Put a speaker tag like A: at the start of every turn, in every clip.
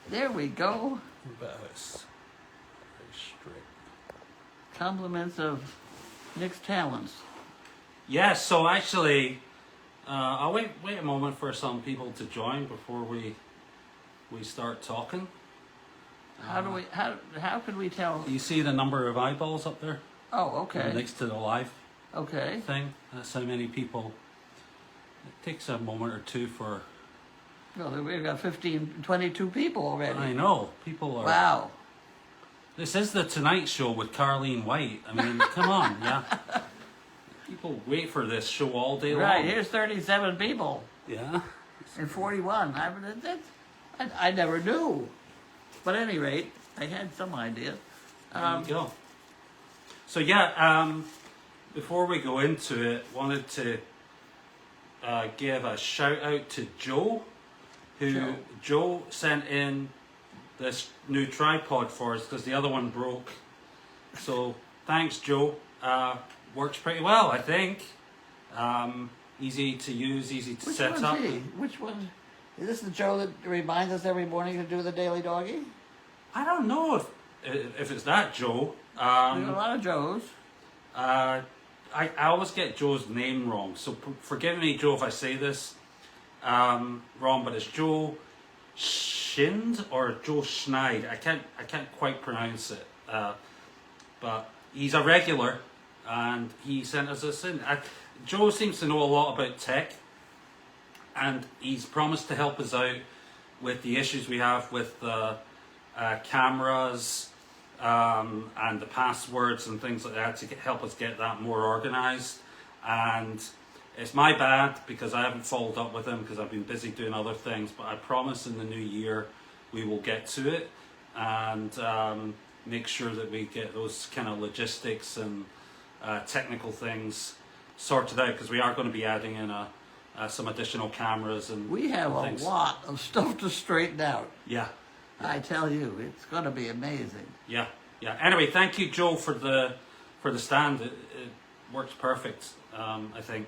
A: There we go.
B: But it's very straight.
A: Compliments of Nick's talents.
B: Yes, so actually, I'll wait a moment for some people to join before we start talking.
A: How can we tell?
B: You see the number of eyeballs up there?
A: Oh, okay.
B: Next to the live
A: Okay.
B: thing. That's how many people. It takes a moment or two for.
A: Well, we've got 22 people already.
B: I know people are.
A: Wow.
B: This is the Tonight Show with CArlene White. I mean, come on, yeah. People wait for this show all day long.
A: Right, here's 37 people.
B: Yeah.
A: And 41. I never knew. But at any rate, I had some idea.
B: There you go. So yeah, before we go into it, wanted to give a shout out to Joe, Joe sent in this new tripod for us because the other one broke. So thanks, Joe. Works pretty well, I think. Easy to use, easy to set up.
A: Which one? Is this the Joe that reminds us every morning to do the daily doggy?
B: I don't know if it's that Joe.
A: There's a lot of Joes.
B: I always get Joe's name wrong, so forgive me, Joe, if I say this wrong. But it's Joe Schind or Joe Schneid. I can't quite pronounce it. But he's a regular, and he sent us this in. Joe seems to know a lot about tech, and he's promised to help us out with the issues we have with cameras and the passwords and things like that to help us get that more organized. And it's my bad because I haven't followed up with him because I've been busy doing other things, but I promise in the new year we will get to it and make sure that we get those kind of logistics and technical things sorted out, because we are going to be adding in some additional cameras and
A: we have
B: things.
A: A lot of stuff to straighten out.
B: Yeah.
A: I tell you, it's going to be amazing.
B: Yeah. Anyway, thank you, Joe, for the stand. It works perfect, I think.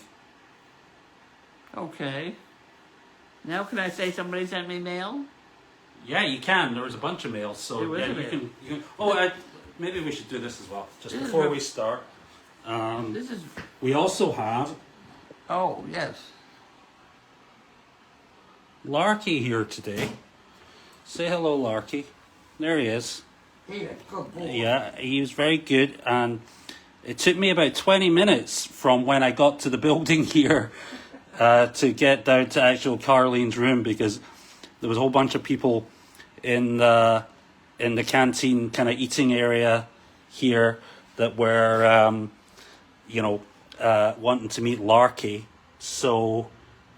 A: Okay. Now can I say somebody sent me mail?
B: Yeah, you can. There was a bunch of mails, so yeah, you can. Oh, maybe we should do this as well, just before we start.
A: This is.
B: We also have.
A: Oh yes.
B: Larky here today. Say hello, Larky. There he is.
A: Here, good boy.
B: Yeah, he was very good, and it took me about 20 minutes from when I got to the building here to get down to actual CArlene's room, because there was a whole bunch of people in the canteen kind of eating area here that were wanting to meet Larky. So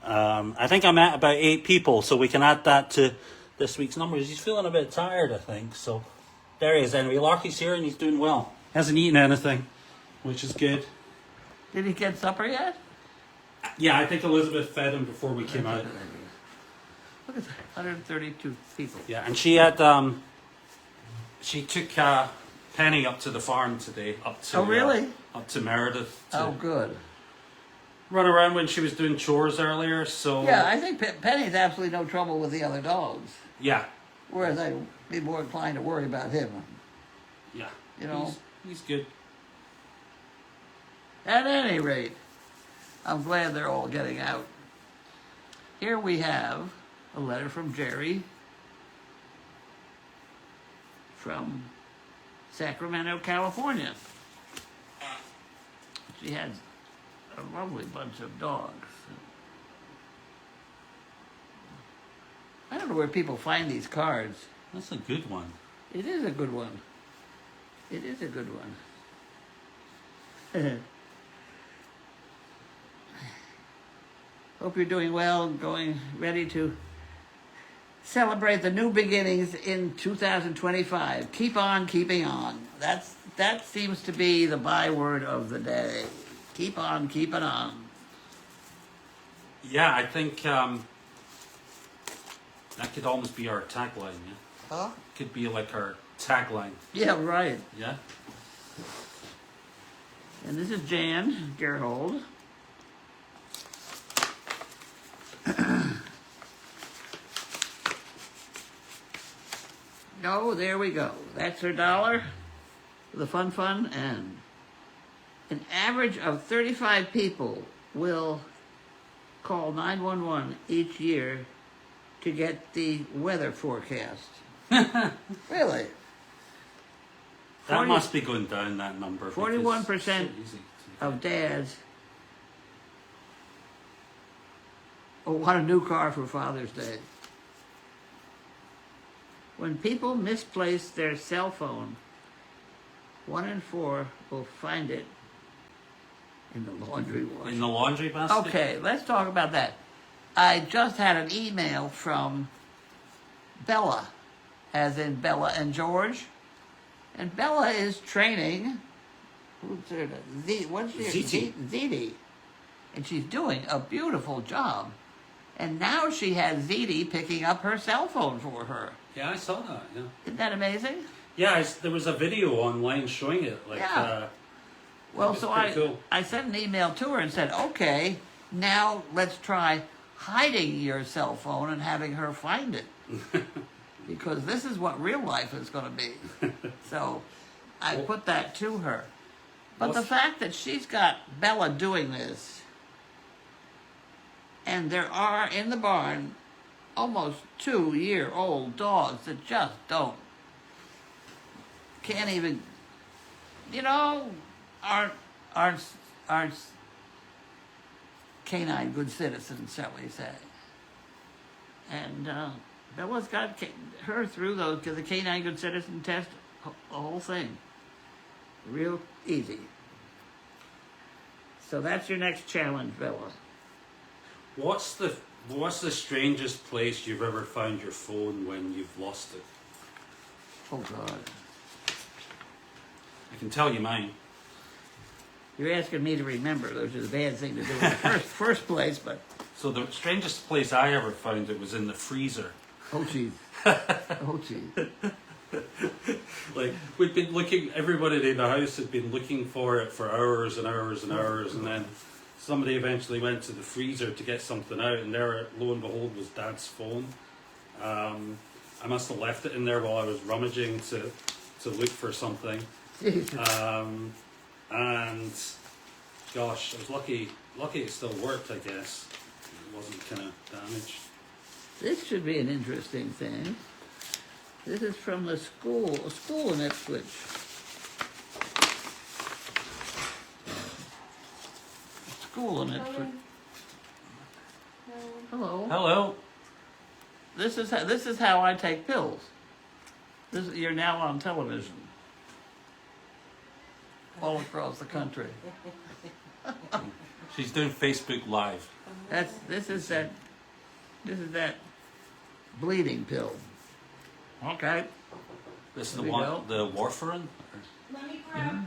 B: I think I met about 8 people, so we can add that to this week's numbers. He's feeling a bit tired, I think, so there he is. Anyway, Larky's here and he's doing well. Hasn't eaten anything, which is good.
A: Did he get supper yet?
B: Yeah, I think Elizabeth fed him before we came out.
A: Look at that, 132 people.
B: Yeah, and she had she took Penny up to the farm today, up to
A: really?
B: Up to Meredith.
A: Oh, good.
B: Run around when she was doing chores earlier. So
A: yeah, I think Penny's absolutely no trouble with the other dogs.
B: Yeah.
A: Whereas I'd be more inclined to worry about him.
B: Yeah.
A: You know,
B: he's good.
A: At any rate, I'm glad they're all getting out. Here we have a letter from Jerry from Sacramento, California. She has a lovely bunch of dogs. I don't know where people find these cards.
B: That's a good one.
A: It is a good one. It is a good one. Hope you're doing well, ready to celebrate the new beginnings in 2025. Keep on keeping on. That seems to be the byword of the day. Keep on keeping on.
B: Yeah, I think that could almost be our tagline. Yeah?
A: Huh?
B: Could be like our tagline.
A: Yeah, right.
B: Yeah.
A: And this is Jan Gerhold. Oh, there we go. That's her dollar for the fun, and an average of 35 people will call 911 each year to get the weather forecast. Really?
B: That must be going down, that number.
A: 41% of dads want a new car for Father's Day. When people misplace their cell phone, 1 in 4 will find it in the laundry wash.
B: In the laundry basket?
A: Okay, let's talk about that. I just had an email from Bella, as in Bella and George. And Bella is training, Ziti. And she's doing a beautiful job. And now she has Ziti picking up her cell phone for her.
B: Yeah, I saw that, yeah.
A: Isn't that amazing?
B: Yeah, there was a video online showing it.
A: Well, so
B: cool.
A: I sent an email to her and said, okay, now let's try hiding your cell phone and having her find it. Because this is what real life is going to be. So I put that to her. But the fact that she's got Bella doing this, and there are in the barn almost 2-year-old dogs that just can't even, aren't canine good citizens, shall we say. And Bella's got her through the canine good citizen test, the whole thing. Real easy. So that's your next challenge, Bella.
B: What's the strangest place you've ever found your phone when you've lost it?
A: Oh, God.
B: I can tell you mine.
A: You're asking me to remember, which is a bad thing to do in the first place, but...
B: So the strangest place I ever found it was in the freezer.
A: Oh, geez. Oh, geez.
B: Like, we'd been looking, everybody in the house had been looking for it for hours and hours and hours, and then somebody eventually went to the freezer to get something out, and there, lo and behold, was Dad's phone. I must have left it in there while I was rummaging to look for something. And gosh, I was lucky it still worked, I guess. It wasn't kind of damaged.
A: This should be an interesting thing. This is from the school in Ipswich. School in Ipswich. Hello.
B: Hello.
A: This is how I take pills. You're now on television. All across the country.
B: She's doing Facebook Live.
A: This is that bleeding pill. Okay.
B: This is the one, the warfarin?
C: Let me grab,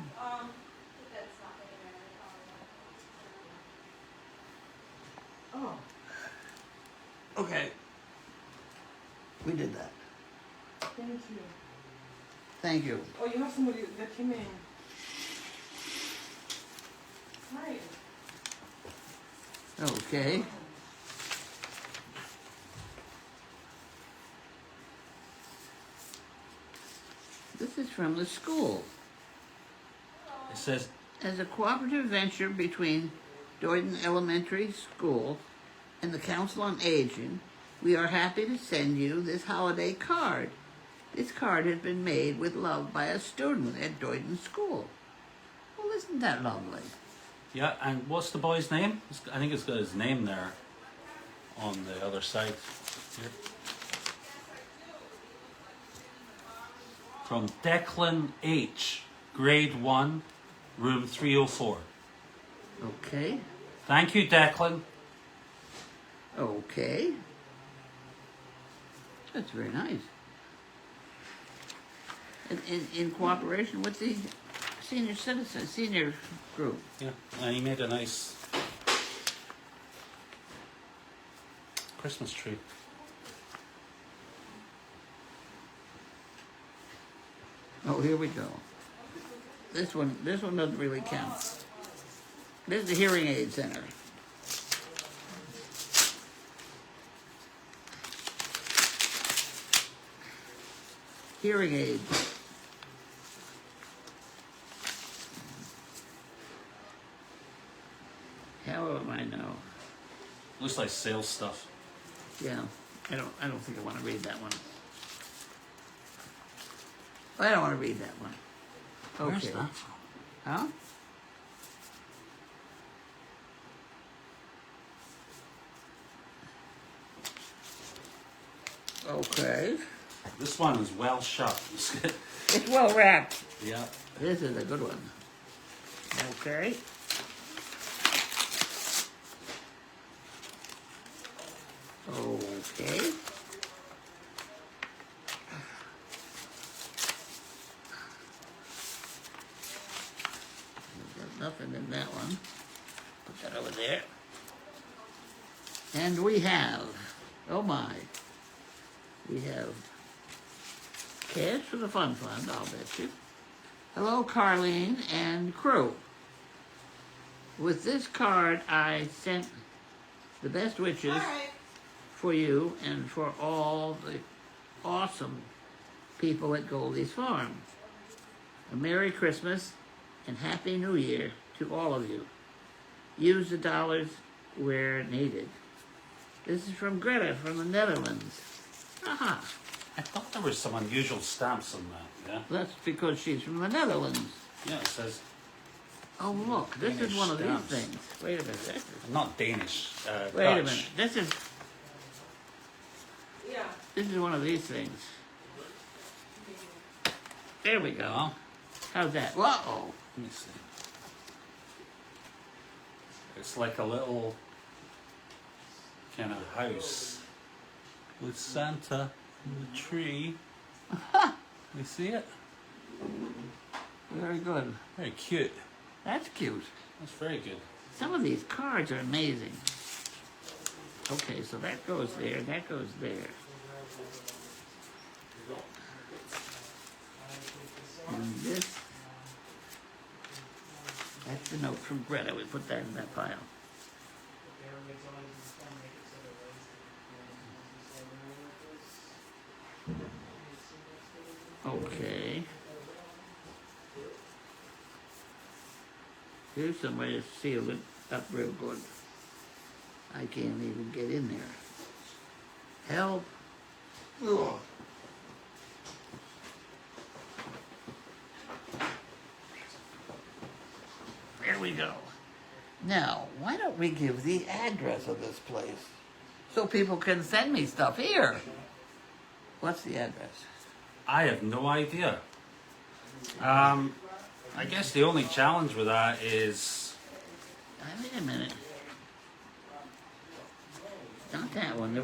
A: Oh. Okay. We did that.
C: thank you.
A: Thank you.
C: Oh, you have somebody that came in. Hi.
A: Okay. This is from the school.
B: It says,
A: As a cooperative venture between Doyden Elementary School and the Council on Aging, we are happy to send you this holiday card. This card has been made with love by a student at Doyden School. Well, isn't that lovely?
B: yeah, and what's the boy's name? I think it's got his name there on the other side. Here. From Declan H, Grade 1, Room 304.
A: Okay.
B: Thank you, Declan.
A: Okay. That's very nice. In cooperation with the senior group.
B: Yeah, and he made a nice Christmas tree.
A: Oh, here we go. This one doesn't really count. This is the hearing aid center. hearing aids. How am I now?
B: Looks like sales stuff.
A: Yeah, I don't think I want to read that one. I don't want to read that one. Okay.
B: Where's that from?
A: Huh? Okay.
B: This one is well shut.
A: It's well wrapped.
B: Yeah.
A: This is a good one. Okay. Okay. There's nothing in that one. Put that over there. And we have, oh my, we have cash for the fun fund, I'll bet you. Hello, CArlene and crew. With this card, I sent the best wishes
C: All right.
A: for you and for all the awesome people at Goldy's Farm. A Merry Christmas and Happy New Year to all of you. Use the dollars where needed. This is from Greta from the Netherlands. Aha.
B: I thought there were some unusual stamps on that. Yeah.
A: That's because she's from the Netherlands.
B: Yeah, it says
A: Oh, look, this
B: Danish
A: is one of
B: stamps.
A: these things. Wait a minute. This is,
B: not Danish.
A: wait
B: Dutch.
A: a minute.
C: Yeah.
A: This is one of these things. There we go.
B: Oh,
A: How's that? Whoa.
B: let me see. It's like a little kind of house with Santa in the tree. You see it?
A: Very good.
B: Very cute.
A: That's cute.
B: That's very good.
A: Some of these cards are amazing. Okay, so that goes there, that goes there. And this, that's the note from Greta. We put that in that pile. Okay. Here's somebody that's sealed it up real good. I can't even get in there. Help. Ugh. There we go. Now, why don't we give the address of this place so people can send me stuff here? What's the address?
B: I have no idea. I guess the only challenge with that is
A: Wait a minute. Not that one.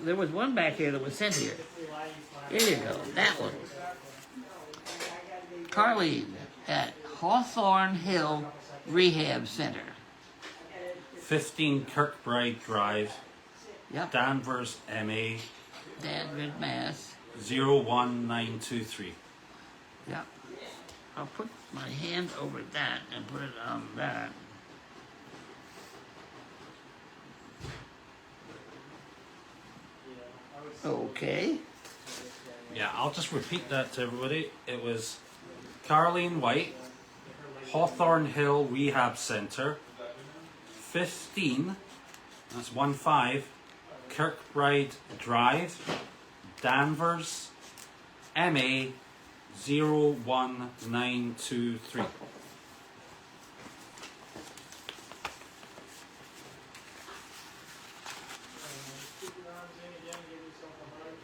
A: There was one back here that was sent here. Here you go. That one. CArlene at Hawthorne Hill Rehab Center.
B: 15 Kirkbride Drive,
A: Yep.
B: Danvers, MA
A: Danvers, Mass.
B: 01923.
A: Yep. I'll put my hand over that and put it on that. Okay.
B: Yeah, I'll just repeat that to everybody. It was CArlene White, Hawthorne Hill Rehab Center, 15, that's 15, Kirkbride Drive, Danvers, MA 01923.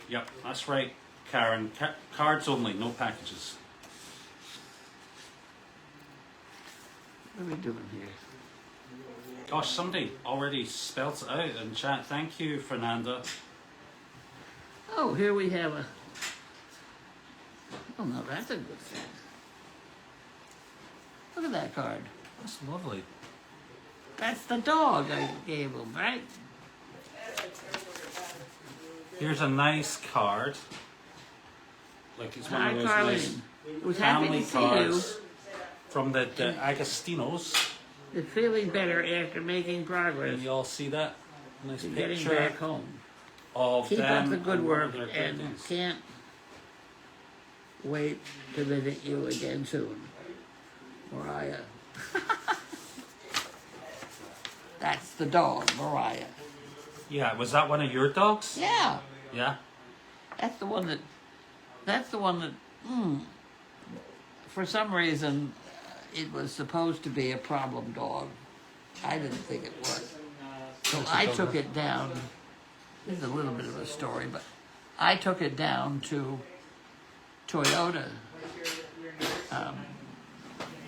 B: Yep, that's right, Karen. Cards only, no packages.
A: What are we doing here?
B: Gosh, somebody already spelt it out in chat. Thank you, Fernanda.
A: Oh, here we have a... Oh, no, that's a good thing. Look at that card.
B: That's lovely.
A: That's the dog I gave him, right?
B: Here's a nice card. Like it's one
A: Hi,
B: of those
A: CArlene.
B: nice
A: It was happy
B: family
A: to see you.
B: cards from the Agastinos.
A: You're feeling better after making progress.
B: And you all see that? Nice
A: You're getting
B: picture
A: back home.
B: of
A: Keep
B: them.
A: up the good
B: and
A: work
B: their good
A: and
B: things.
A: can't wait to visit you again soon. Mariah. That's the dog, Mariah.
B: Yeah, was that one of your dogs?
A: Yeah,
B: Yeah.
A: that's the one that, for some reason, it was supposed to be a problem dog. I didn't think it was. So I took it down. This is a little bit of a story, but I took it down to Toyota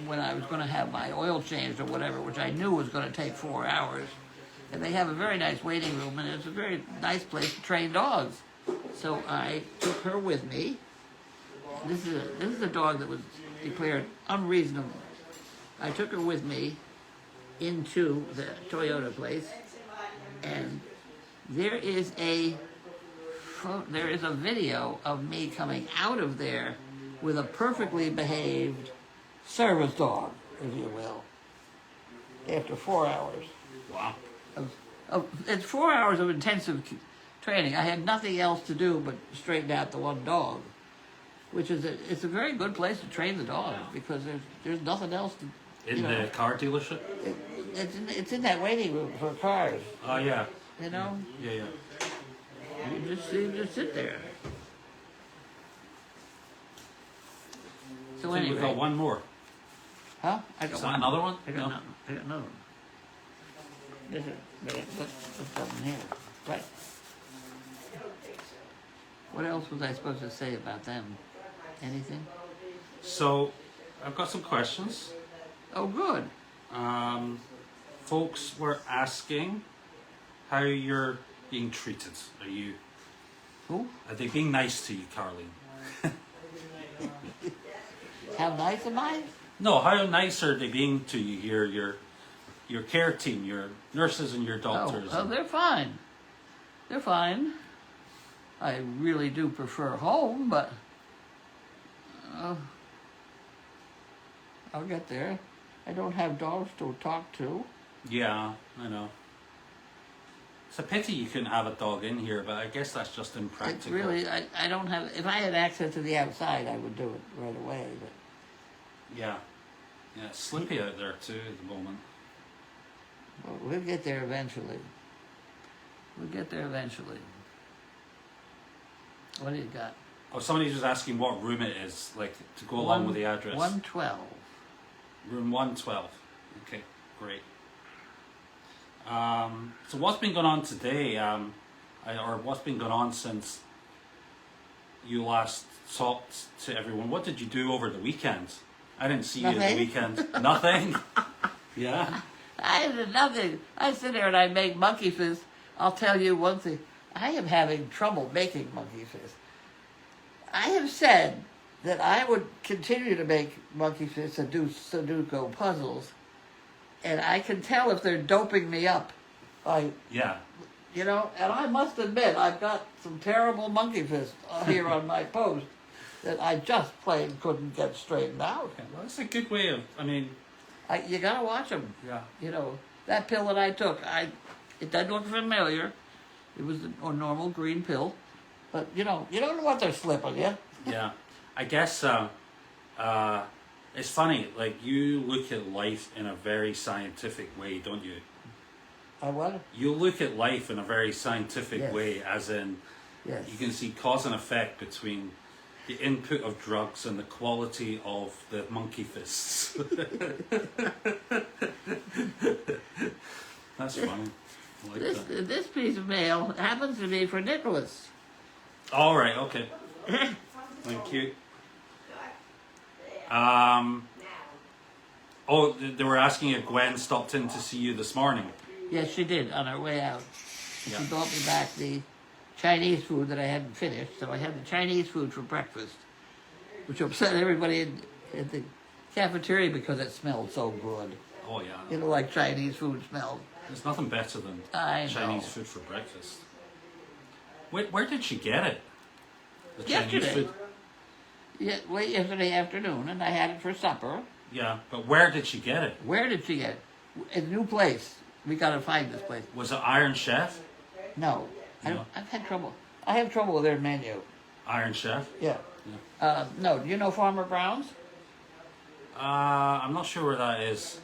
A: when I was going to have my oil changed or whatever, which I knew was going to take 4 hours. And they have a very nice waiting room, and it's a very nice place to train dogs. So I took her with me. This is a dog that was declared unreasonable. I took her with me into the Toyota place, and there is a video of me coming out of there with a perfectly behaved service dog, if you will, after 4 hours.
B: Wow.
A: It's 4 hours of intensive training. I had nothing else to do but straighten out the one dog, which is it's a very good place to train the dog because there's nothing else to.
B: In the car dealership?
A: It's in that waiting room for cars.
B: Oh, yeah.
A: You know,
B: Yeah, yeah.
A: you just sit there. So
B: I think we've got
A: anyway,
B: one more.
A: huh? I got
B: Is that
A: one.
B: another one?
A: I got
B: No.
A: another. I got another one. This is what's something here, right? What else was I supposed to say about them? Anything?
B: So, I've got some questions.
A: Oh, good.
B: Folks were asking how you're being treated.
A: Who?
B: Are they being nice to you, CArlene?
A: How nice am I?
B: No, how nice are they being to you here? Your care team, your nurses and your doctors.
A: Oh, they're fine. They're fine. I really do prefer home, but I'll get there. I don't have dogs to talk to.
B: Yeah, I know. It's a pity you couldn't have a dog in here, but I guess that's just
A: It's
B: impractical.
A: really, I don't have. If I had access to the outside, I would do it right away. But
B: Yeah. Yeah, it's slippy out there too at the moment.
A: we'll get there eventually. We'll get there eventually. What do you got?
B: Oh, somebody was asking what room it is, like to go along with the address.
A: 112.
B: Room 112. Okay, great. So what's been going on today, or what's been going on since you last talked to everyone? What did you do over the weekend? I didn't see you at the
A: Nothing.
B: weekend. Nothing? Yeah?
A: I did nothing. I sit there and I make monkey fist. I'll tell you one thing. I am having trouble making monkey fist. I have said that I would continue to make monkey fists and do Sudoku puzzles, and I can tell if they're doping me up.
B: Yeah.
A: And I must admit, I've got some terrible monkey fists here on my post that I just plain couldn't get straightened out.
B: Okay, well, that's a good way of,
A: You gotta watch them.
B: yeah.
A: That pill that I took, it doesn't look familiar. It was a normal green pill, but you don't know what they're slipping, yeah?
B: Yeah. I guess it's funny, like you look at life in a very scientific way, don't you?
A: I what?
B: You look at life in a very scientific
A: Yes.
B: way, as in
A: Yes.
B: you can see cause and effect between the input of drugs and the quality of the monkey fists. That's funny. I like that.
A: This piece of mail happens to be for Nicholas.
B: All right, okay. Thank you. They were asking if Gwen stopped in to see you this morning.
A: Yes, she did on her way out. And
B: Yeah.
A: She brought me back the Chinese food that I hadn't finished, so I had the Chinese food for breakfast, which upset everybody in the cafeteria because it smelled so good.
B: Oh yeah.
A: Like Chinese food smells.
B: There's nothing better than
A: I
B: Chinese
A: know.
B: food for breakfast. Where did she get it? The
A: Yesterday.
B: Chinese food?
A: Yesterday afternoon, and I had it for supper.
B: Yeah, but where did she get it?
A: Where did she get it? A new place. We gotta find this place.
B: Was it Iron Chef?
A: No.
B: No.
A: I've had trouble. I have trouble with their menu.
B: Iron Chef.
A: Yeah. No, do you know Farmer Brown's?
B: I'm not sure where that is.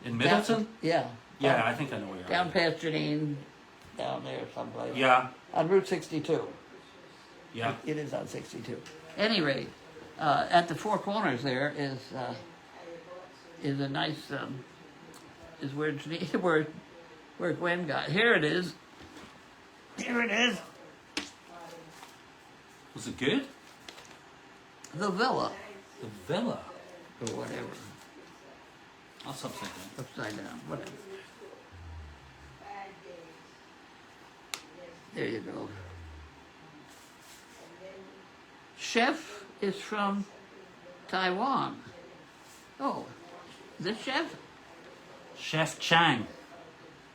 B: In Middleton?
A: Yeah.
B: Yeah, I think I know where you are.
A: Down past Janine, down there someplace.
B: Yeah,
A: On Route 62.
B: yeah.
A: It is on 62. Any rate, at the Four Corners there is a nice is where Janine, where Gwen got. Here it is. Here it is.
B: Was it good?
A: The villa
B: The villa.
A: or whatever.
B: That's upside down.
A: Upside down. Whatever. There you go. Chef is from Taiwan. Oh, the chef
B: Chef Chang.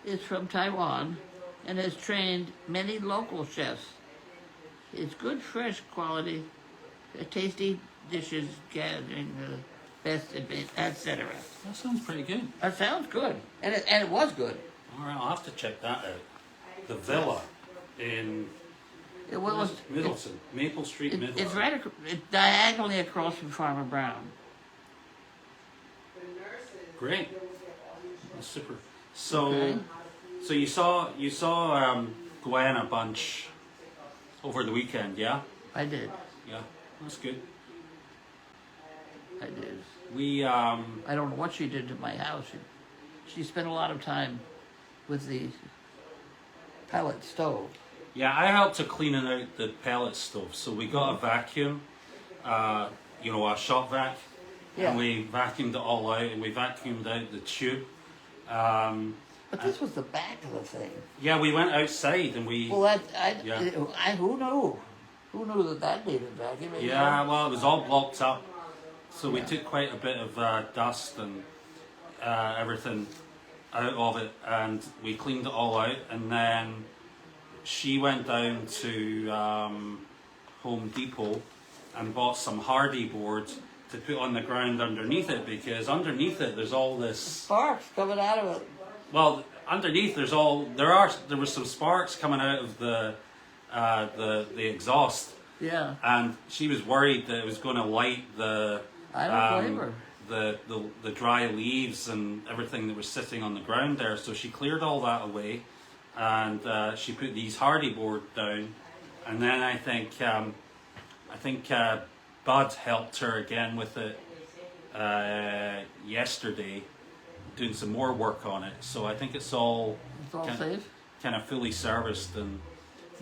A: is from Taiwan and has trained many local chefs. It's good, fresh quality, tasty dishes, gathering the best, etc.
B: That sounds pretty good.
A: That sounds good, and it was good.
B: All right, I'll have to check that out. The villa in
A: It was
B: Middleton, Maple Street, Middleton.
A: It's right. It's diagonally across from Farmer Brown.
B: Great. That's super. So,
A: Okay.
B: so you saw Gwen a bunch over the weekend, yeah?
A: I did.
B: Yeah, that's good.
A: I did.
B: We
A: I don't know what she did to my house. She spent a lot of time with the pellet stove.
B: yeah, I helped to clean out the pellet stove. So we got a vacuum, a shop vac,
A: Yeah.
B: and we vacuumed it all out, and we vacuumed out the tube.
A: But this was the back of the thing.
B: Yeah, we went outside and we.
A: Well,
B: Yeah.
A: who knew? Who knew that needed vacuuming?
B: Yeah, well, it was all blocked up, so we
A: Yeah.
B: took quite a bit of dust and everything out of it, and we cleaned it all out. And then she went down to Home Depot and bought some hardy boards to put on the ground underneath it, because underneath it there's all this.
A: Sparks coming out of it.
B: Well, underneath there was some sparks coming out of the exhaust.
A: Yeah.
B: And she was worried that it was going to light the
A: I don't blame her.
B: the dry leaves and everything that was sitting on the ground there. So she cleared all that away, and she put these hardy board down. And then I think Bud helped her again with it yesterday, doing some more work on it. So I think it's all
A: It's all safe.
B: kind of fully serviced and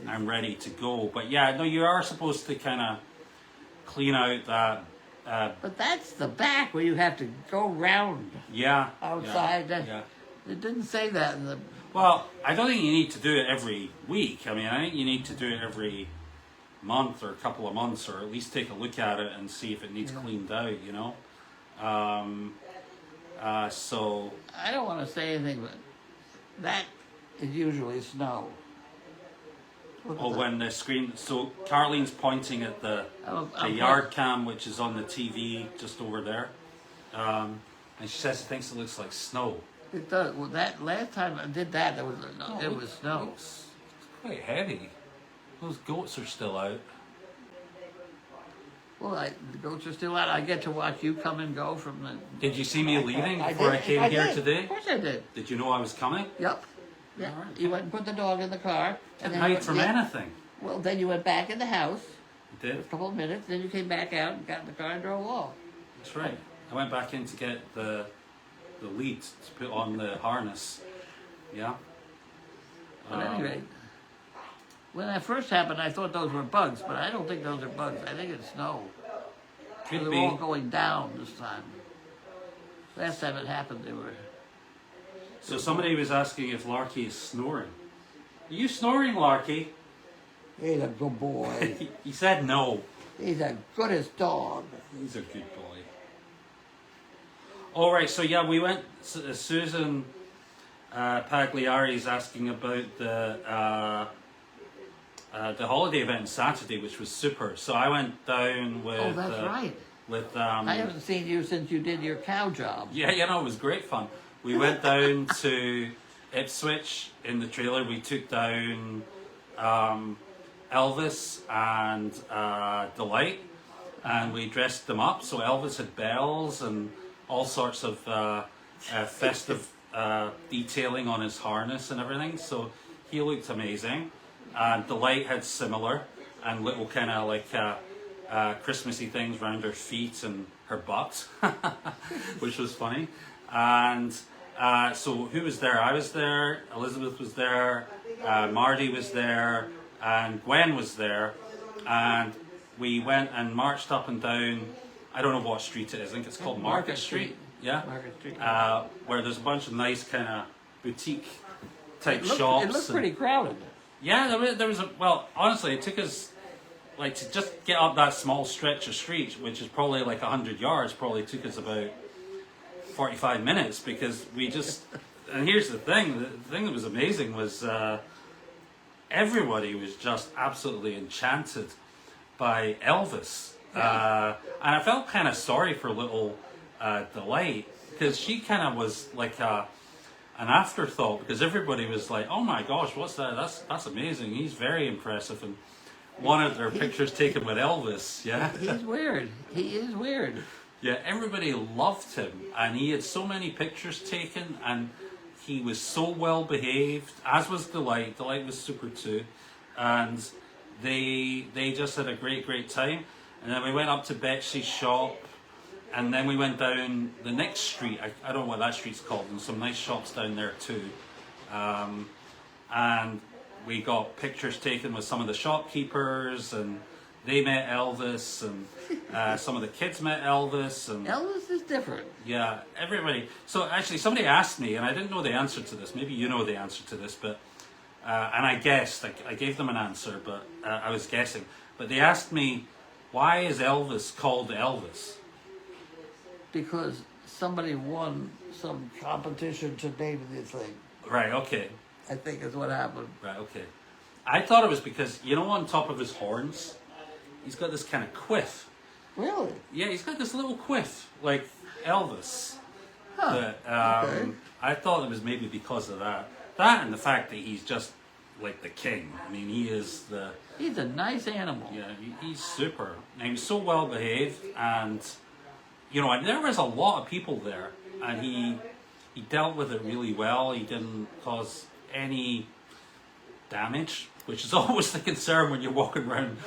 B: I'm ready to go. But yeah, no, you are supposed to kind of clean out that.
A: But that's the back where you have to go round
B: Yeah.
A: outside.
B: Yeah.
A: It didn't say that in the.
B: Well, I don't think you need to do it every week. I mean, I think you need to do it every month or a couple of months, or at least take a look at it and see if it needs cleaned out. So.
A: I don't want to say anything, but that is usually snow. Look at
B: Oh,
A: that.
B: when the screen. So CArlene's pointing at the yard cam, which is on the TV just over there, and she says she thinks it looks like snow.
A: It does. Well, that last time I did that, there was it was snow.
B: It's quite heavy. Those goats are still out.
A: Well, the goats are still out. I get to watch you come and go from the.
B: Did you see me leaving before I came here
A: did.
B: today?
A: Of course I did.
B: Did you know I was coming?
A: Yep. Yeah.
B: All right.
A: You went and put the dog in the car.
B: Didn't
A: then
B: hide
A: you
B: from
A: yeah.
B: anything.
A: Well, then you went back in the house
B: You
A: for a
B: did.
A: couple of minutes. Then you came back out and got in the car and drove off.
B: That's right. I went back in to get the lead to put on the harness. Yeah.
A: But anyway, when that first happened, I thought those were bugs, but I don't think those are bugs. I think it's snow.
B: Could
A: They're
B: be.
A: all going down this time. Last time it happened, they were.
B: So somebody was asking if Larky is snoring. Are you snoring, Larky?
A: He's a good boy.
B: He said no.
A: He's the goodest dog.
B: He's a good boy. All right, so yeah, we went. Susan Pagliari's asking about the holiday event on Saturday, which was super. So I went down with.
A: Oh, that's right.
B: With
A: I haven't seen you since you did your cow job.
B: yeah, it was great fun. We went down to Ipswich in the trailer. We took down Elvis and Delight, and we dressed them up. So Elvis had bells and all sorts of festive detailing on his harness and everything. So he looked amazing. And Delight had similar and little kind of like Christmassy things around her feet and her butt, which was funny. And so who was there? I was there, Elizabeth was there, Marty was there, and Gwen was there. And we went and marched up and down, I don't know what street it is, I think it's called Market Street. Yeah?
A: Market Street.
B: Where there's a bunch of nice kind of boutique type
A: It
B: shops.
A: looked pretty crowded.
B: Yeah, there was a, well, honestly, it took us, like, to just get up that small stretch of street, which is probably like 100 yards, probably took us about 45 minutes, because we just, and here's the thing that was amazing was everybody was just absolutely enchanted by Elvis.
A: Yeah.
B: And I felt kind of sorry for little Delight, because she kind of was like an afterthought, because everybody was like, oh my gosh, what's that? That's amazing. He's very impressive. And one of their pictures taken with Elvis, yeah.
A: He's weird. He is weird.
B: Yeah, everybody loved him, and he had so many pictures taken, and he was so well behaved, as was Delight. Delight was super too, and they just had a great time. And then we went up to Betsy's shop, and then we went down the next street. I don't know what that street's called, and some nice shops down there too. And we got pictures taken with some of the shopkeepers, and they met Elvis, and some of the kids met Elvis, and
A: Elvis is different.
B: yeah, everybody. So actually, somebody asked me, and I didn't know the answer to this. Maybe you know the answer to this, but and I guessed. I gave them an answer, but I was guessing. But they asked me, why is Elvis called Elvis?
A: Because somebody won some competition to name this thing.
B: Right. Okay.
A: I think is what happened.
B: Right. Okay. I thought it was because, you know, on top of his horns, he's got this kind of quiff.
A: Really?
B: Yeah, he's got this little quiff, like Elvis.
A: Huh.
B: But,
A: Okay.
B: I thought it was maybe because of that. That and the fact that he's just like the king. I mean, he is the...
A: He's a nice animal.
B: Yeah, he's super. And he was so well behaved, and, you know, and there was a lot of people there, and he dealt with it really well. He didn't cause any damage, which is always the concern when you're walking around,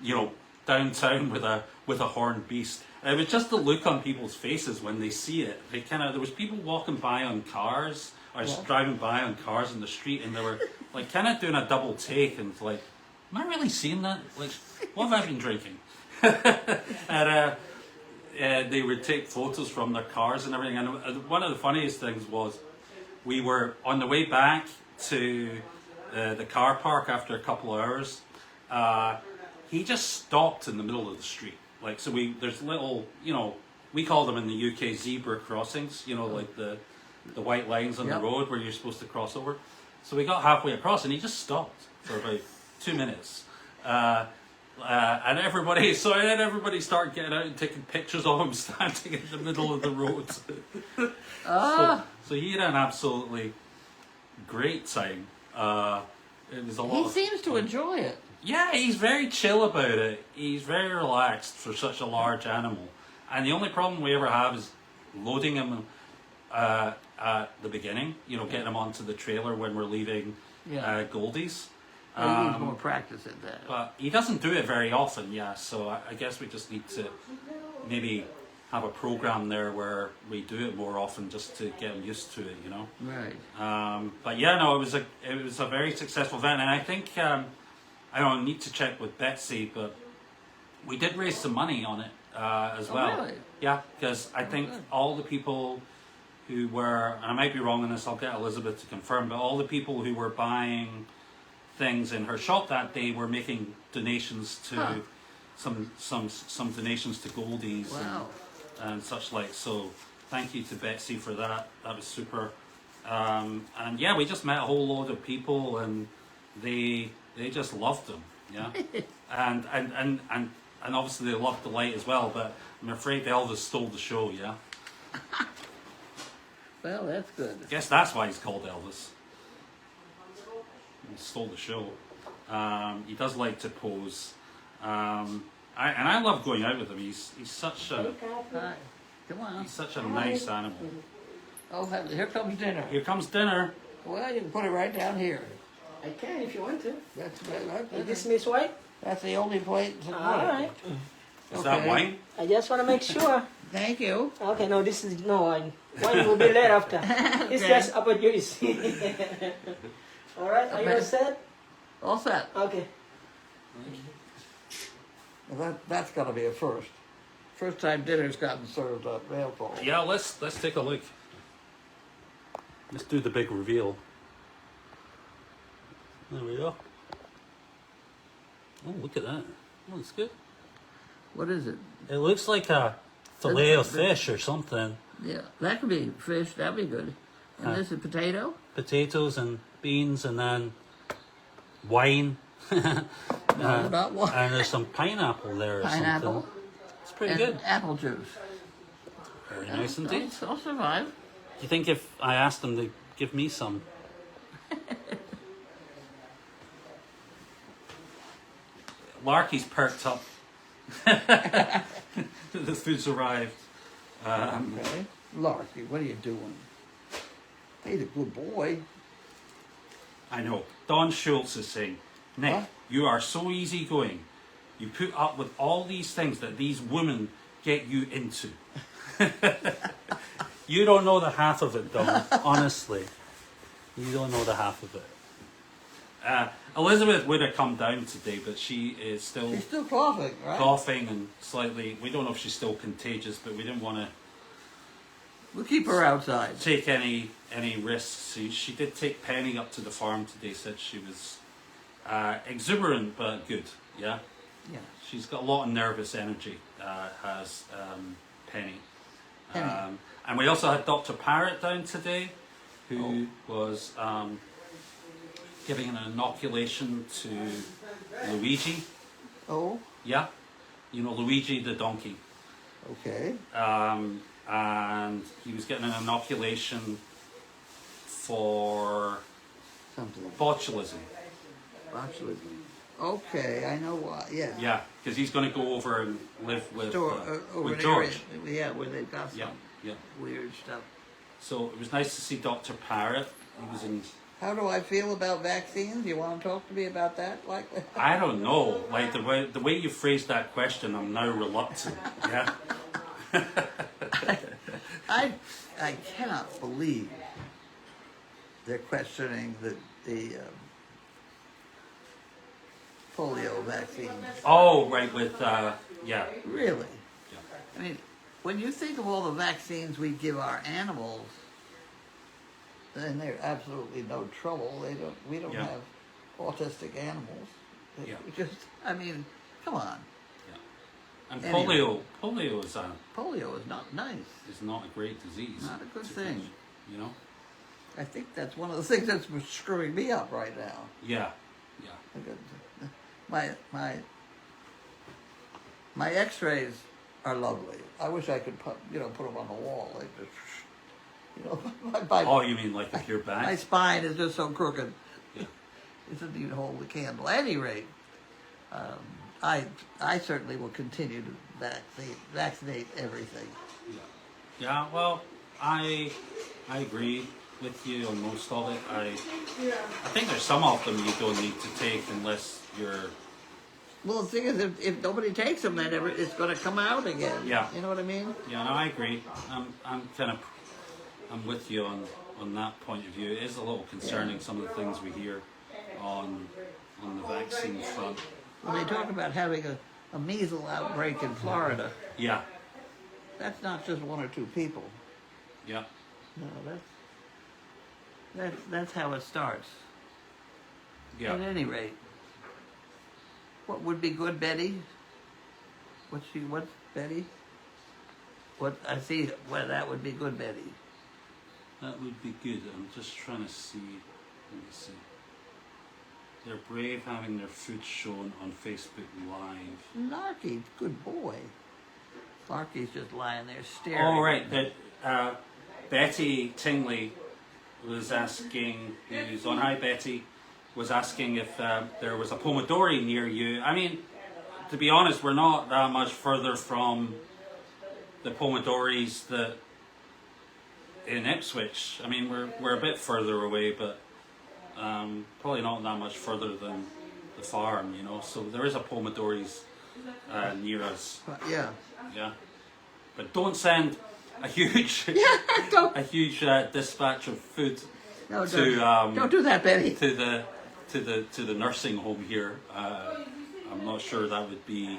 B: you know, downtown with a horned beast. And it was just the look on people's faces when they see it. They there was people walking by on cars, or just driving by on cars in the street, and they were like kind of doing a double take and like, am I really seeing that? Like, what have I been drinking? And they would take photos from their cars and everything. And one of the funniest things was, we were on the way back to the car park after a couple of hours. He just stopped in the middle of the street. Like, so there's little, you know, we call them in the UK zebra crossings, you know, like the white lines on the road where you're supposed to cross over. So we got halfway across and he just stopped for about 2 minutes. And everybody started getting out and taking pictures of him standing in the middle of the road. So he had an absolutely great time. It was a lot.
A: He seems to enjoy it.
B: Yeah, he's very chill about it. He's very relaxed for such a large animal. And the only problem we ever have is loading him at the beginning. You know, getting him onto the trailer when we're leaving Goldy's.
A: He needs more practice at that.
B: But he doesn't do it very often, yeah. So I guess we just need to maybe have a program there where we do it more often, just to get him used to it, you know.
A: Right.
B: But yeah, no, it was a very successful event, and I think I don't need to check with Betsy, but we did raise some money on it as well.
A: Really?
B: Yeah, because I think
A: good.
B: all the people who were, and I might be wrong on this, I'll get Elizabeth to confirm, but all the people who were buying things in her shop that day were making donations to some donations to Goldy's and such like. So thank you to Betsy for that. That was super. And yeah, we just met a whole load of people, and they just loved them. Yeah, and obviously they loved Delight as well. But I'm afraid Elvis stole the show. Yeah.
A: Well, that's good.
B: I guess that's why he's called Elvis. He stole the show. He does like to pose. I love going out with him. He's such a
A: Hi. Come on.
B: nice animal.
A: Oh, here comes dinner.
B: Here comes dinner.
A: Well, you can put it right down here.
C: I can if you want to.
A: That's
C: This Miss White?
A: that's the only plate to put
C: All
A: it.
C: right.
B: Is that
A: Okay.
B: wine?
C: I just want to make sure.
A: Thank you.
C: Okay, no, this is no wine. Wine will be later after. It's
A: Okay.
C: just about juice. All right, are you all set?
A: All set.
C: Okay.
A: Well, that's got to be a first. First time dinner's gotten served up real full.
B: Yeah, let's take a look. Let's do the big reveal. There we go. Oh, look at that. Oh, it's good.
A: What is it?
B: It looks like a fillet of fish or something.
A: Yeah, that could be fish. That'd be good. And this is potato.
B: Potatoes and beans and then wine.
A: No, not one.
B: And there's some pineapple there or
A: Pineapple.
B: something. It's pretty
A: And
B: good.
A: apple juice.
B: Very nice indeed.
A: I'll survive.
B: Do you think if I asked them to give me some? Larky's perked up. The food's arrived.
A: Okay. Larky, what are you doing? He's a good boy.
B: I know. Don Schultz is saying, Nick,
A: Huh?
B: you are so easygoing. You put up with all these things that these women get you into. You don't know the half of it, Don. Honestly. You don't know the half of it. Elizabeth would have come down today, but she is still
A: He's still coughing, right?
B: coughing and slightly. We don't know if she's still contagious, but we didn't want to
A: We'll keep her outside.
B: take any risks. She did take Penny up to the farm today. Said she was exuberant but good. Yeah,
A: Yeah.
B: she's got a lot of nervous energy. Has Penny.
A: Penny.
B: And we also had Dr. Parrott down today, who was giving an inoculation to Luigi.
A: Oh,
B: Yeah, you know Luigi the donkey.
A: okay.
B: And he was getting an inoculation for
A: Something.
B: botulism.
A: Botulism. Okay, I know why. Yeah.
B: Yeah, because he's going to go over and live with
A: Over an
B: George.
A: area, yeah, where they've got some
B: Yeah, yeah.
A: weird stuff.
B: So it was nice to see Dr. Parrott. He was in.
A: How do I feel about vaccines? You want to talk to me about that? Like,
B: I don't know. Like the way you phrased that question, I'm now reluctant. Yeah.
A: I cannot believe they're questioning the polio vaccine.
B: Oh, right. With yeah.
A: Really?
B: Yeah.
A: I mean, when you think of all the vaccines we give our animals, then they're absolutely no trouble. We don't
B: Yeah.
A: have autistic animals.
B: Yeah.
A: Just, I mean, come on.
B: And
A: Anyway.
B: polio is
A: Polio is not nice.
B: not a great disease.
A: Not a good
B: to
A: thing.
B: catch, you know.
A: I think that's one of the things that's screwing me up right now.
B: Yeah. Yeah.
A: My X-rays are lovely. I wish I could put them on the wall. Like just,
B: Oh, you mean like if you're
A: my
B: back?
A: spine is just so crooked.
B: Yeah.
A: It doesn't even hold the candle. At any rate, I certainly will continue to vaccinate everything.
B: Yeah, well, I agree with you on most of it. I think there's some of them you don't need to take unless you're.
A: Well, the thing is, if nobody takes them, then it's going to come out again.
B: Yeah.
A: You know what I mean?
B: Yeah, no, I agree. I'm with you on that point of view. It is a little concerning some of the things we hear on the vaccine front.
A: When they talk about having a measles outbreak in Florida,
B: Yeah,
A: that's not just one or two people.
B: yeah.
A: No, that's how it starts.
B: Yeah.
A: At any rate, what would be good, Betty? What's Betty? What I see? Well, that would be good, Betty.
B: That would be good. I'm just trying to see. Let me see. They're brave having their food shown on Facebook Live.
A: Larky, good boy. Larky's just lying there staring.
B: Oh, right. That Betty Tingley was asking, who's on. Hi, Betty. was asking if there was a Pomodori near you. I mean, to be honest, we're not that much further from the Pomodoris that in Ipswich. I mean, we're a bit further away, but probably not that much further than the farm, you know. So there is a Pomodoris near us.
A: Yeah.
B: Yeah, but don't send a huge
A: Don't.
B: a huge dispatch of food
A: No,
B: to
A: don't do that, Betty.
B: to the nursing home here. I'm not sure that would be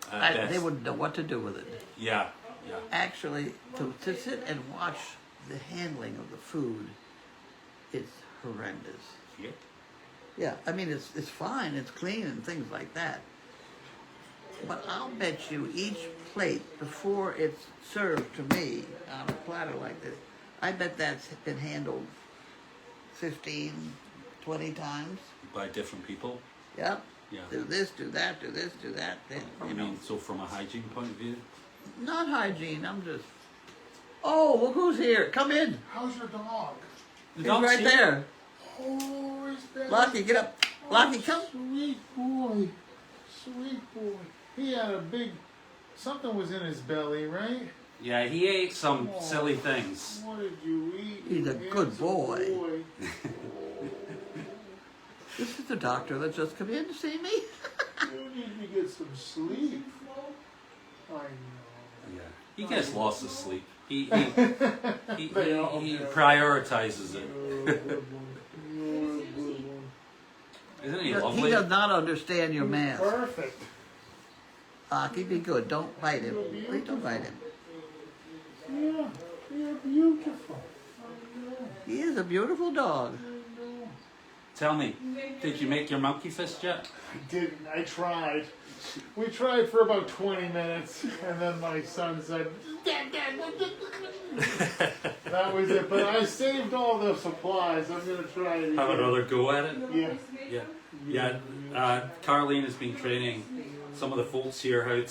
B: best.
A: They wouldn't know what to do with it.
B: Yeah, yeah.
A: Actually, to sit and watch the handling of the food, it's horrendous.
B: Yep.
A: Yeah, I mean, it's fine, it's clean and things like that. But I'll bet you each plate, before it's served to me on a platter like this, I bet that's been handled 15, 20 times.
B: By different people.
A: Yep.
B: Yeah.
A: Do this, do that, do this, do that. Then,
B: You mean so from a hygiene point of view?
A: Not hygiene, I'm just... Oh, look who's here. Come in.
D: How's your dog?
B: The
A: He's
B: dog's
A: right
B: here.
A: there.
D: Oh, he's better.
A: Larky, get up. Larky, come.
D: Sweet boy. Sweet boy. He had a big... Something was in his belly, right?
B: Yeah, he ate some silly things.
D: What did you eat?
A: He's a good
D: handsome
A: boy. This is the doctor that just come in to see me.
D: You need to get some sleep. I know.
B: Yeah. He gets lots of sleep. He
D: They all do.
B: prioritizes it.
D: You're a good one. You're a good one.
B: Isn't he
A: He
B: lovely?
A: does not understand your mask.
D: Perfect.
A: Larky, be good. Don't bite him. Please don't bite him.
D: Yeah, you're beautiful. I know.
A: He is a beautiful dog.
D: I know.
B: Tell me, did you make your monkey fist yet?
D: I didn't. I tried. We tried for about 20 minutes, and then my son said, "Dad, Dad, what the-" That was it. But I saved all the supplies. I'm going to try it again.
B: Have another go at it?
D: Yeah.
B: Yeah. CArlene has been training some of the folks here how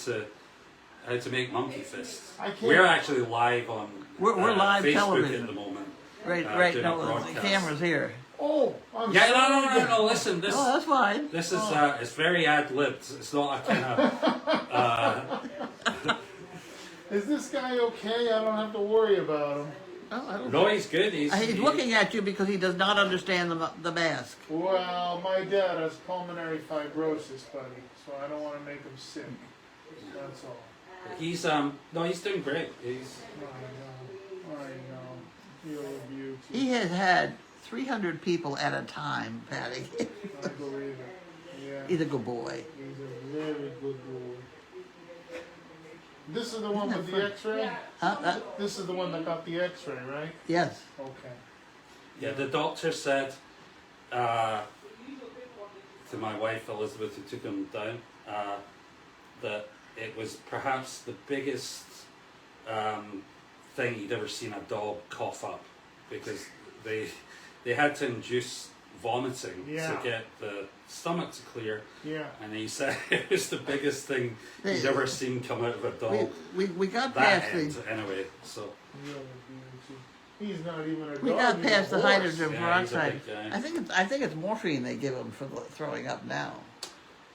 B: to make monkey fists.
D: I can't-
B: We're actually live on
A: We're live
B: Facebook
A: television.
B: at the moment.
A: Right,
B: doing a
A: no, the
B: broadcast.
A: camera's here.
D: Oh, I'm
B: Yeah,
D: sorry.
B: no. Listen, this
A: Oh, that's fine.
B: this is it's very ad-libbed. It's not a kind of.
D: Is this guy okay? I don't have to worry about him.
A: Oh, I don't
B: No, he's good.
A: He's looking at you because he does not understand the mask.
D: Well, my dad has pulmonary fibrosis, buddy, so I don't want to make him sick. That's all.
B: He's he's doing great. He's
D: I know. You're a beauty.
A: He has had 300 people at a time, Patty.
D: I believe it. Yeah.
A: He's a good boy.
D: He's a very good boy. This is the one with the X-ray?
A: Huh?
D: This is the one that got the X-ray, right?
A: Yes.
D: Okay.
B: yeah. The doctor said to my wife Elizabeth, who took him down, that it was perhaps the biggest thing he'd ever seen a dog cough up, because they had to induce vomiting
D: Yeah.
B: to get the stomach to clear,
D: Yeah.
B: and he said it was the biggest thing he'd ever seen come out of a dog.
A: We got
B: That
A: past
B: end,
A: the
B: anyway. So
D: You're a beauty. He's not even a dog.
A: we got
D: he's a
A: past the
D: horse.
A: hydrogen
B: Yeah, he's a
A: peroxide.
B: big guy.
A: I think it's morphine they give him for throwing up now.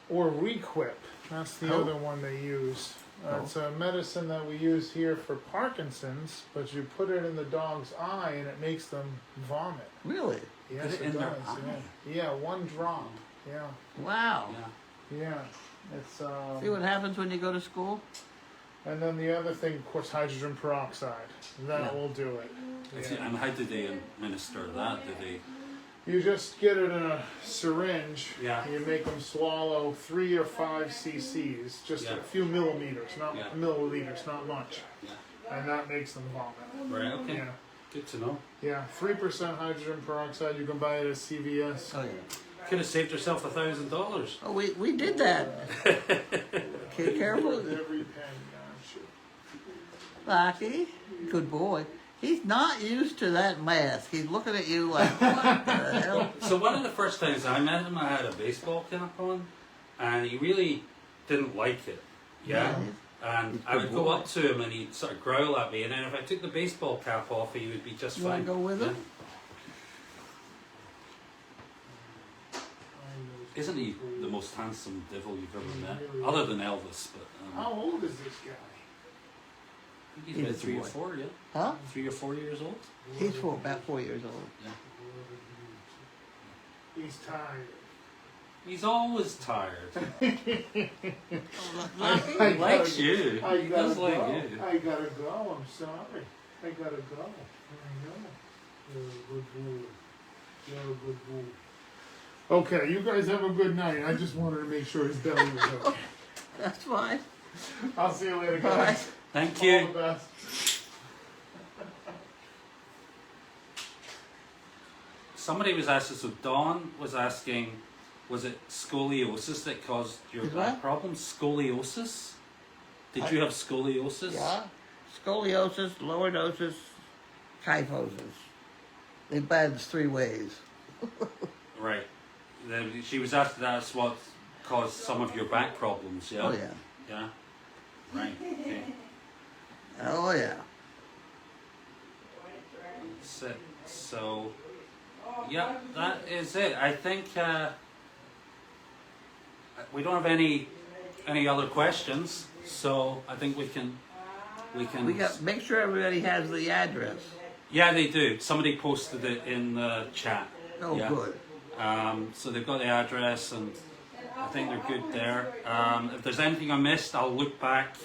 D: Or Requip. That's the
A: Oh.
D: other one they use.
A: Oh.
D: It's a medicine that we use here for Parkinson's, but you put it in the dog's eye and it makes them vomit.
A: Really?
D: Yes,
B: it
D: it
B: in
D: does.
B: their
D: Yeah. Yeah, one drop. Yeah.
A: Wow.
B: yeah.
D: Yeah. It's
A: See what happens when you go to school?
D: and then the other thing, of course, hydrogen peroxide. That
A: Yeah.
D: will do it. Yeah.
B: And how did they administer that? Did they?
D: You just get it in a syringe.
B: Yeah.
D: You make them swallow 3 or 5 cc's, just
B: Yeah.
D: a few millimeters, not
B: Yeah.
D: milliliters, not much.
B: Yeah.
D: And that makes them vomit.
B: Right. Okay.
D: Yeah.
B: Good to know.
D: Yeah, 3% hydrogen peroxide. You can buy it at CVS.
A: Oh yeah.
B: Could have saved yourself $1,000.
A: Oh, we did that. Okay, careful.
D: Worth every penny, aren't you?
A: Larky, good boy. He's not used to that mask. He's looking at you like, what the hell?
B: So one of the first times I met him, I had a baseball cap on, and he really didn't like it. Yeah. And
A: He's a
B: I
A: good
B: would go
A: boy.
B: up to him and he'd sort of growl at me, and then if I took the baseball cap off, he would be just
A: You wanna
B: fine.
A: go with him?
B: Isn't he the most handsome devil you've ever met? Other than Elvis, but
D: How old is this guy?
B: he's
A: He
B: about
A: was
B: 3 or
A: boy.
B: 4, yeah?
A: Huh?
B: 3 or 4 years old?
A: He's about 4 years old.
B: Yeah.
D: He's tired.
B: He's always tired.
A: Lucky.
B: He
D: I
B: likes
D: gotta-
B: you.
D: I
B: He
D: gotta
B: does like
D: go.
B: you.
D: I gotta go. I'm sorry. I gotta go. I know. You're a good boy. You're a good boy. Okay, you guys have a good night. I just wanted to make sure his belly was okay.
A: That's fine.
D: I'll see you later,
A: All right.
D: guys.
B: Thank
D: All
B: you.
D: the best.
B: Somebody was asking, so Dawn was asking, was it scoliosis that caused your
A: Is
B: back
A: what?
B: problems? Scoliosis? Did you have scoliosis?
A: Yeah. Scoliosis, lordosis, kyphosis. It bends 3 ways.
B: Right. Then she was asking that's what caused some of your back problems, yeah?
A: Oh yeah.
B: Yeah? Right, okay.
A: Oh yeah.
B: That's it. So, yeah, that is it. I think we don't have any other questions, so I think we can.
A: We got make sure everybody has the address.
B: Yeah, they do. Somebody posted it in the chat.
A: Oh,
B: Yeah.
A: good.
B: So they've got the address, and I think they're good there. If there's anything I missed, I'll look back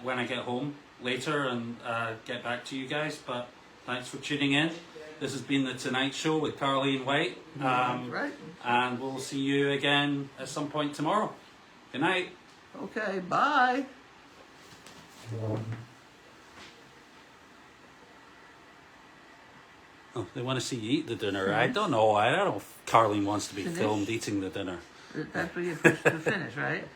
B: when I get home later and get back to you guys. But thanks for tuning in. This has been the Tonight Show with CArlene White.
A: Right.
B: And we'll see you again at some point tomorrow. Good night.
A: Okay. Bye.
B: Oh, they want to see you eat the dinner. I don't know. I don't know if CArlene wants to be
A: Finish?
B: filmed eating the dinner.
A: That's what you're supposed to finish, right?